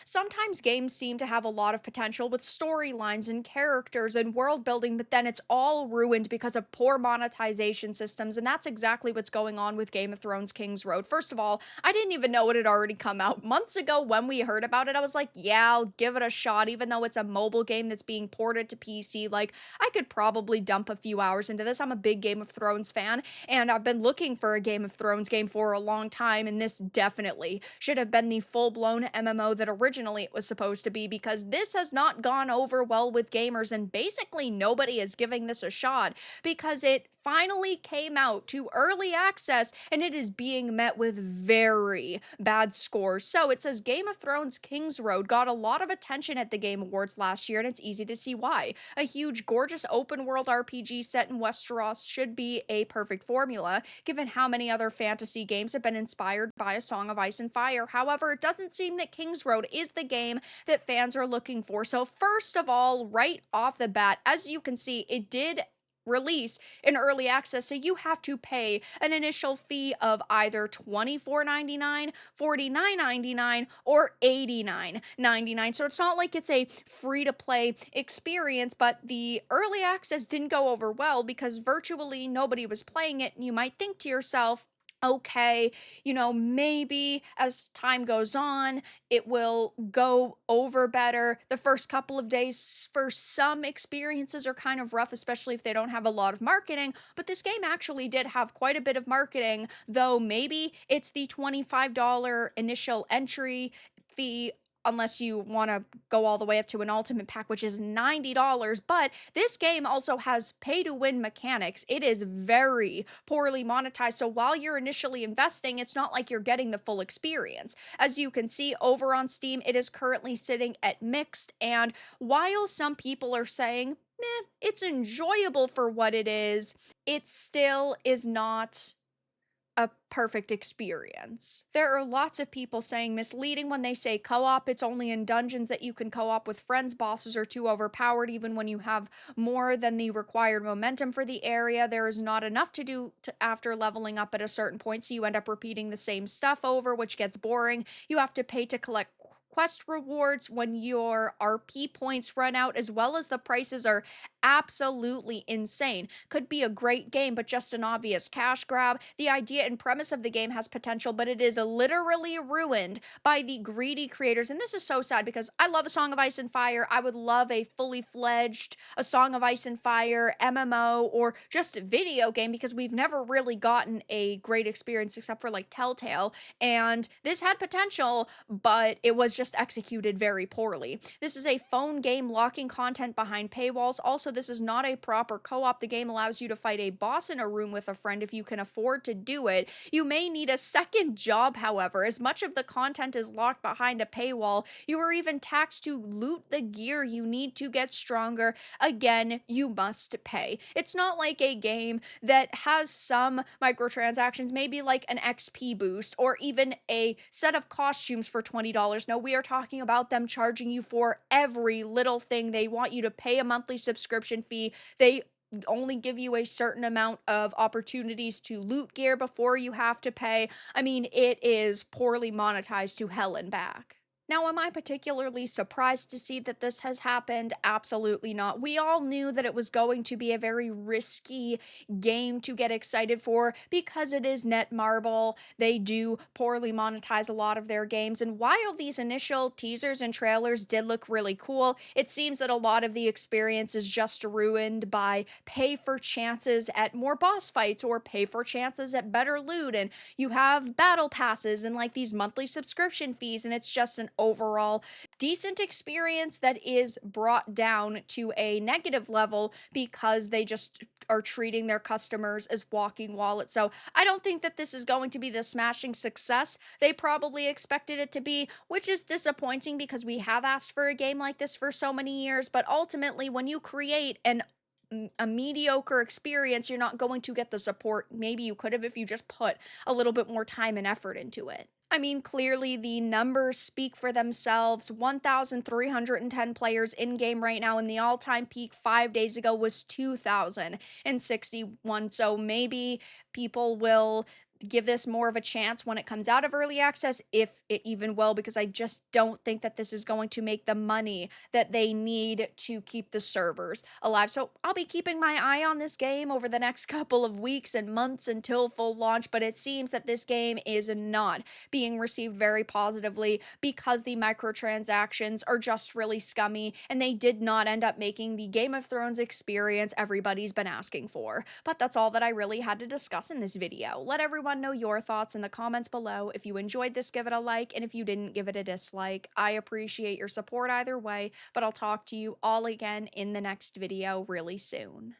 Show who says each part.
Speaker 1: Sometimes games seem to have a lot of potential with storylines and characters and world building, but then it's all ruined because of poor monetization systems. And that's exactly what's going on with Game of Thrones Kingsroad. First of all, I didn't even know it had already come out months ago. When we heard about it, I was like, yeah, I'll give it a shot, even though it's a mobile game that's being ported to PC. Like, I could probably dump a few hours into this. I'm a big Game of Thrones fan, and I've been looking for a Game of Thrones game for a long time, and this definitely should have been the full-blown MMO that originally it was supposed to be, because this has not gone over well with gamers, and basically nobody is giving this a shot because it finally came out to early access and it is being met with very bad scores. So it says Game of Thrones Kingsroad got a lot of attention at the Game Awards last year, and it's easy to see why. A huge, gorgeous open world RPG set in Westeros should be a perfect formula, given how many other fantasy games have been inspired by A Song of Ice and Fire. However, it doesn't seem that Kingsroad is the game that fans are looking for. So, first of all, right off the bat, as you can see, it did release in early access, so you have to pay an initial fee of either $24.99, $49.99, or $89.99. So it's not like it's a free to play experience, but the early access didn't go over well because virtually nobody was playing it. And you might think to yourself, okay, maybe as time goes on, it will go over better. The first couple of days for some experiences are kind of rough, especially if they don't have a lot of marketing. But this game actually did have quite a bit of marketing, though maybe it's the $25 initial entry fee, unless you want to go all the way up to an ultimate pack, which is $90. But this game also has pay to win mechanics. It is very poorly monetized. So while you're initially investing, it's not like you're getting the full experience. As you can see over on Steam, it is currently sitting at mixed. And while some people are saying, meh, it's enjoyable for what it is, it still is not a perfect experience. There are lots of people saying misleading when they say co-op. It's only in dungeons that you can co-op with friends. Bosses are too overpowered even when you have more than the required momentum for the area. There is not enough to do after leveling up at a certain point, so you end up repeating the same stuff over, which gets boring. You have to pay to collect quest rewards when your RP points run out, as well as the prices are absolutely insane. Could be a great game, but just an obvious cash grab. The idea and premise of the game has potential, but it is literally ruined by the greedy creators. And this is so sad because I love A Song of Ice and Fire. I would love a fully fledged A Song of Ice and Fire MMO or just video game, because we've never really gotten a great experience except for like Telltale. And this had potential, but it was just executed very poorly. This is a phone game locking content behind paywalls. Also, this is not a proper co-op. The game allows you to fight a boss in a room with a friend if you can afford to do it. You may need a second job, however, as much of the content is locked behind a paywall. You are even taxed to loot the gear you need to get stronger. Again, you must pay. It's not like a game that has some microtransactions, maybe like an XP boost or even a set of costumes for $20. No, we are talking about them charging you for every little thing. They want you to pay a monthly subscription fee. They only give you a certain amount of opportunities to loot gear before you have to pay. I mean, it is poorly monetized to hell and back. Now, am I particularly surprised to see that this has happened? Absolutely not. We all knew that it was going to be a very risky game to get excited for because it is Netmarble. They do poorly monetize a lot of their games. And while these initial teasers and trailers did look really cool, it seems that a lot of the experience is just ruined by pay for chances at more boss fights or pay for chances at better loot. And you have battle passes and like these monthly subscription fees, and it's just an overall decent experience that is brought down to a negative level because they just are treating their customers as walking wallets. So I don't think that this is going to be the smashing success they probably expected it to be, which is disappointing because we have asked for a game like this for so many years. But ultimately, when you create a mediocre experience, you're not going to get the support maybe you could have if you just put a little bit more time and effort into it. I mean, clearly the numbers speak for themselves. 1,310 players in game right now, and the all time peak 5 days ago was 2,061. So maybe people will give this more of a chance when it comes out of early access, if it even will, because I just don't think that this is going to make the money that they need to keep the servers alive. So I'll be keeping my eye on this game over the next couple of weeks and months until full launch, but it seems that this game is not being received very positively because the microtransactions are just really scummy and they did not end up making the Game of Thrones experience everybody's been asking for. But that's all that I really had to discuss in this video. Let everyone know your thoughts in the comments below. If you enjoyed this, give it a like, and if you didn't, give it a dislike. I appreciate your support either way, but I'll talk to you all again in the next video really soon.